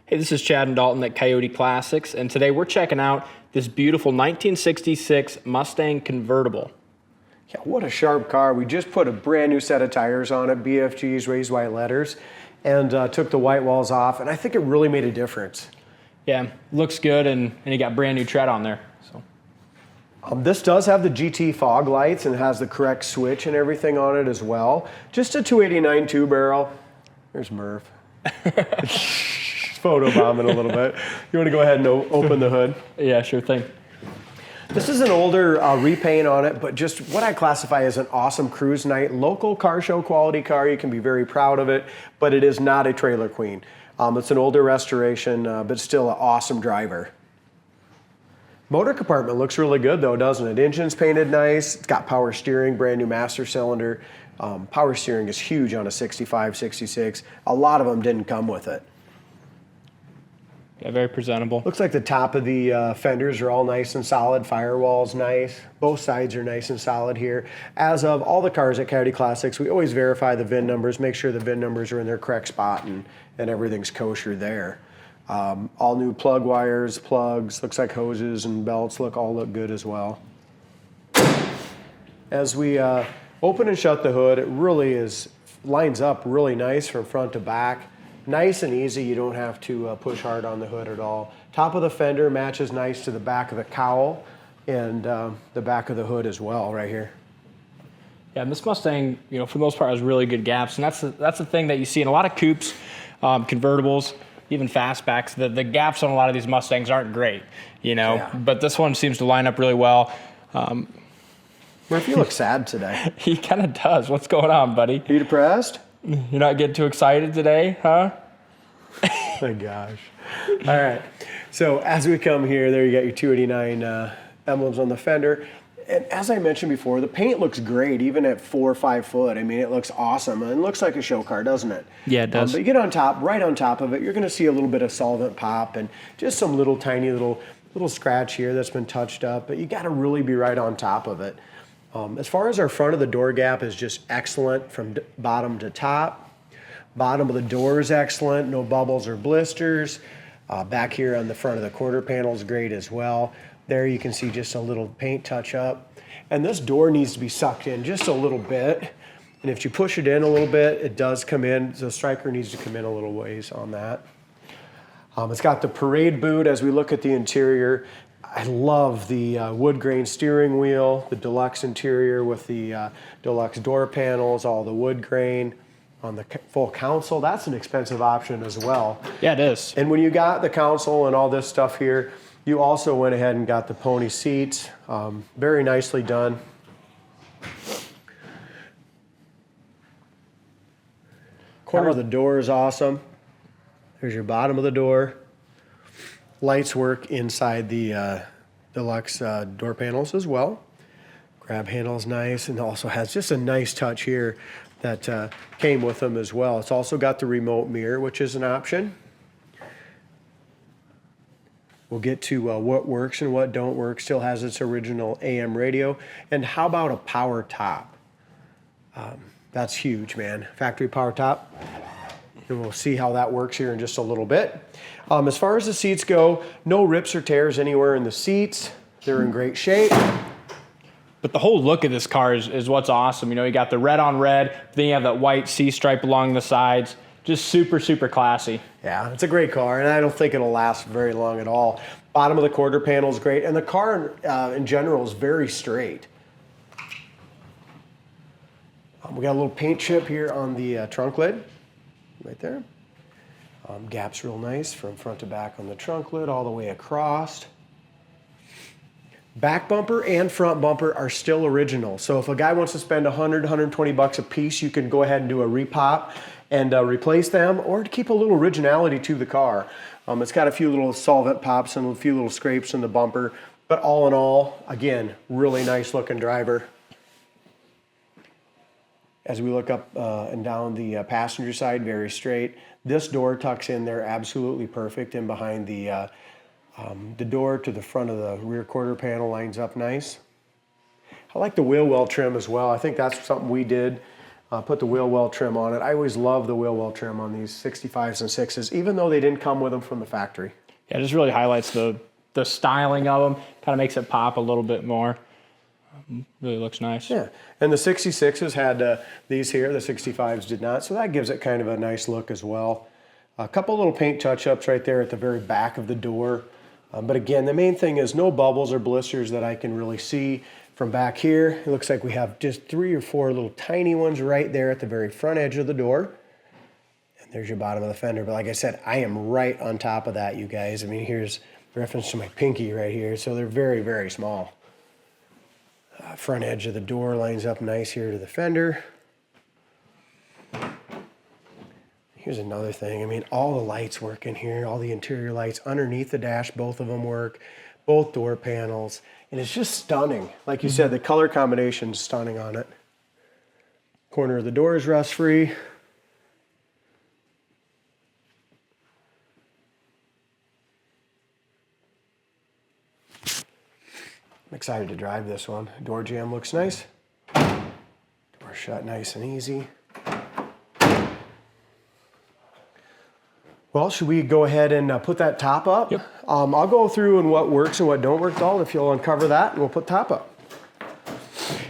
Hey, this is Chad and Dalton at Coyote Classics, and today we're checking out this beautiful 1966 Mustang Convertible. Yeah, what a sharp car. We just put a brand new set of tires on it, BFGs, raised white letters, and took the white walls off, and I think it really made a difference. Yeah, looks good, and you got brand new tread on there. So, this does have the GT fog lights and has the correct switch and everything on it as well. Just a 289 two-barrel. There's Murph. Photobombing a little bit. You want to go ahead and open the hood? Yeah, sure thing. This is an older repaint on it, but just what I classify as an awesome cruise night, local car show quality car. You can be very proud of it, but it is not a trailer queen. It's an older restoration, but still an awesome driver. Motor compartment looks really good though, doesn't it? Engine's painted nice. It's got power steering, brand new master cylinder. Power steering is huge on a 65, 66. A lot of them didn't come with it. Yeah, very presentable. Looks like the top of the fenders are all nice and solid. Firewall's nice. Both sides are nice and solid here. As of all the cars at Coyote Classics, we always verify the VIN numbers, make sure the VIN numbers are in their correct spot and everything's kosher there. All new plug wires, plugs, looks like hoses and belts all look good as well. As we open and shut the hood, it really lines up really nice from front to back. Nice and easy, you don't have to push hard on the hood at all. Top of the fender matches nice to the back of the cowl and the back of the hood as well right here. Yeah, and this Mustang, for the most part, has really good gaps, and that's the thing that you see in a lot of coupes, convertibles, even fastbacks. The gaps on a lot of these Mustangs aren't great, Yeah. But this one seems to line up really well. Murph, you look sad today. He kind of does. What's going on, buddy? Are you depressed? You're not getting too excited today, huh? Oh my gosh. All right. So as we come here, there you got your 289 emblems on the fender. And as I mentioned before, the paint looks great, even at 4 or 5 foot. I mean, it looks awesome. And it looks like a show car, doesn't it? Yeah, it does. But you get on top, right on top of it, you're going to see a little bit of solvent pop and just some little tiny little scratch here that's been touched up. But you got to really be right on top of it. As far as our front of the door gap is just excellent from bottom to top. Bottom of the door is excellent, no bubbles or blisters. Back here on the front of the quarter panel is great as well. There you can see just a little paint touch up. And this door needs to be sucked in just a little bit. And if you push it in a little bit, it does come in. The striker needs to come in a little ways on that. It's got the parade boot as we look at the interior. I love the wood grain steering wheel, the Deluxe Interior with the Deluxe door panels, all the wood grain on the full console. That's an expensive option as well. Yeah, it is. And when you got the console and all this stuff here, you also went ahead and got the pony seats. Very nicely done. Corner of the door is awesome. There's your bottom of the door. Lights work inside the Deluxe door panels as well. Grab handle's nice and also has just a nice touch here that came with them as well. It's also got the remote mirror, which is an option. We'll get to what works and what don't work. Still has its original AM radio. And how about a power top? That's huge, man. Factory power top. And we'll see how that works here in just a little bit. As far as the seats go, no rips or tears anywhere in the seats. They're in great shape. But the whole look of this car is what's awesome. You got the red on red, then you have that white C-stripe along the sides. Just super, super classy. Yeah, it's a great car, and I don't think it'll last very long at all. Bottom of the quarter panel is great, and the car in general is very straight. We got a little paint chip here on the trunk lid, right there. Gap's real nice from front to back on the trunk lid, all the way across. Back bumper and front bumper are still original. So if a guy wants to spend $100, $120 a piece, you can go ahead and do a repop and replace them, or to keep a little originality to the car. It's got a few little solvent pops and a few little scrapes in the bumper, but all in all, again, really nice looking driver. As we look up and down the passenger side, very straight. This door tucks in there absolutely perfect, and behind the door to the front of the rear quarter panel lines up nice. I like the wheel well trim as well. I think that's something we did Put the wheel well trim on it. I always love the wheel well trim on these 65s and 6s, even though they didn't come with them from the factory. Yeah, it just really highlights the styling of them. Kind of makes it pop a little bit more. Really looks nice. Yeah, and the 66s had these here. The 65s did not, so that gives it kind of a nice look as well. A couple little paint touch-ups right there at the very back of the door. But again, the main thing is no bubbles or blisters that I can really see. From back here, it looks like we have just 3 or 4 little tiny ones right there at the very front edge of the door. And there's your bottom of the fender. But like I said, I am right on top of that, you guys. I mean, here's reference to my pinky right here. So they're very, very small. Front edge of the door lines up nice here to the fender. Here's another thing. I mean, all the lights work in here, all the interior lights underneath the dash, both of them work, both door panels, and it's just stunning. Like you said, the color combination is stunning on it. Corner of the door is rust-free. I'm excited to drive this one. Door jamb looks nice. Door shut nice and easy. Well, should we go ahead and put that top up? Yep. I'll go through and what works and what don't work, Dalton, if you'll uncover that, and we'll put top up.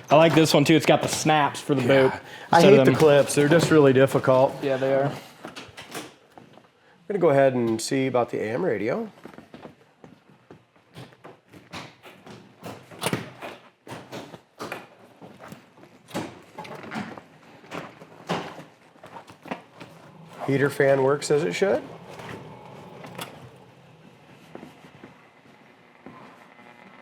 I like this one too. It's got the snaps for the boot. I hate the clips. They're just really difficult. Yeah, they are. I'm going to go ahead and see about the AM radio. Heater fan works as it should.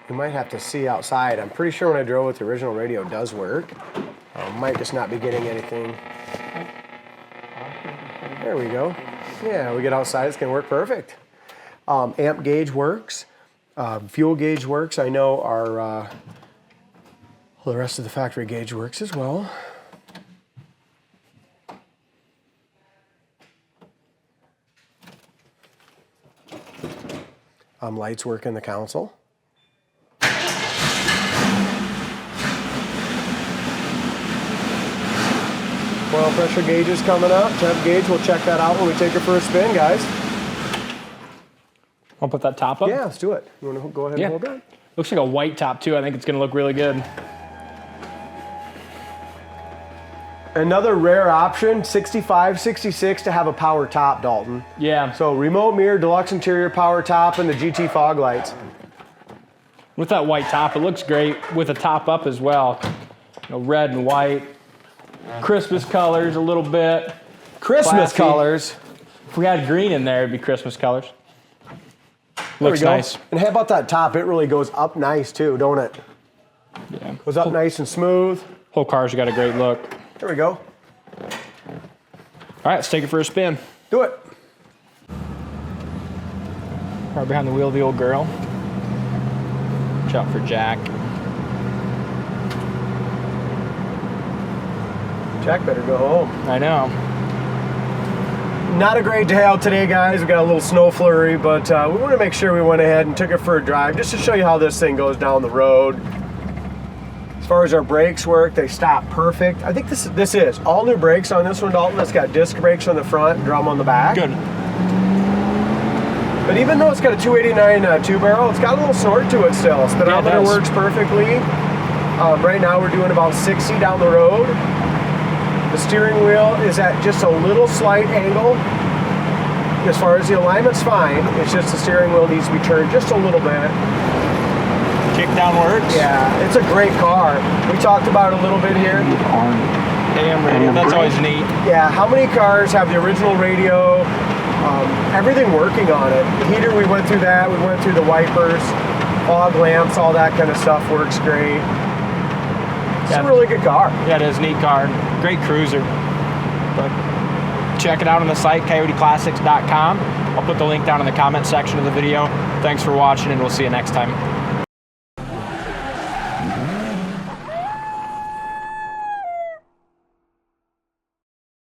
We might have to see outside. I'm pretty sure when I drove with the original radio it does work. Might just not be getting anything. There we go. Yeah, we get outside, it's gonna work perfect. Amp gauge works. Fuel gauge works. I know our well, the rest of the factory gauge works as well. Lights work in the console. Oil pressure gauge is coming up. Temp gauge, we'll check that out when we take it for a spin, guys. I'll put that top up? Yeah, let's do it. You want to go ahead and hold that? Looks like a white top too. I think it's going to look really good. Another rare option, 65, 66 to have a power top, Dalton. Yeah. So remote mirror, deluxe interior power top, and the GT fog lights. With that white top, it looks great with a top up as well. You know, red and white. Christmas colors a little bit. Christmas Classy. colors. If we had green in there, it'd be Christmas colors. There Looks we go. nice. And how about that top? It really goes up nice too, don't it? Yeah. Goes up nice and smooth. Whole car's got a great look. There we go. All right, let's take it for a spin. Do it. Right behind the wheel, the old girl. Watch out for Jack. Jack better go home. I know. Not a great day out today, guys. We got a little snow flurry, but we want to make sure we went ahead and took it for a drive just to show you how this thing goes down the road. As far as our brakes work, they stop perfect. I think this is all new brakes on this one, Dalton. It's got disc brakes on the front, drum on the back. Good. But even though it's got a 289 two-barrel, it's got a little snort to it still. Speedometer works perfectly. Right now we're doing about 60 down the road. The steering wheel is at just a little slight angle. As far as the alignment's fine, it's just the steering wheel needs to be turned just a little bit. Kick down works. Yeah, it's a great car. We talked about it a little bit here. AM radio, that's always neat. Yeah, how many cars have the original radio, everything working on it? The heater, we went through that. We went through the wipers, fog lamps, all that kind of stuff works great. It's a really good car. Yeah, it is a neat car. Great cruiser. But check it out on the site, coyoteclassics.com. I'll put the link down in the comment section of the video. Thanks for watching, and we'll see you next time.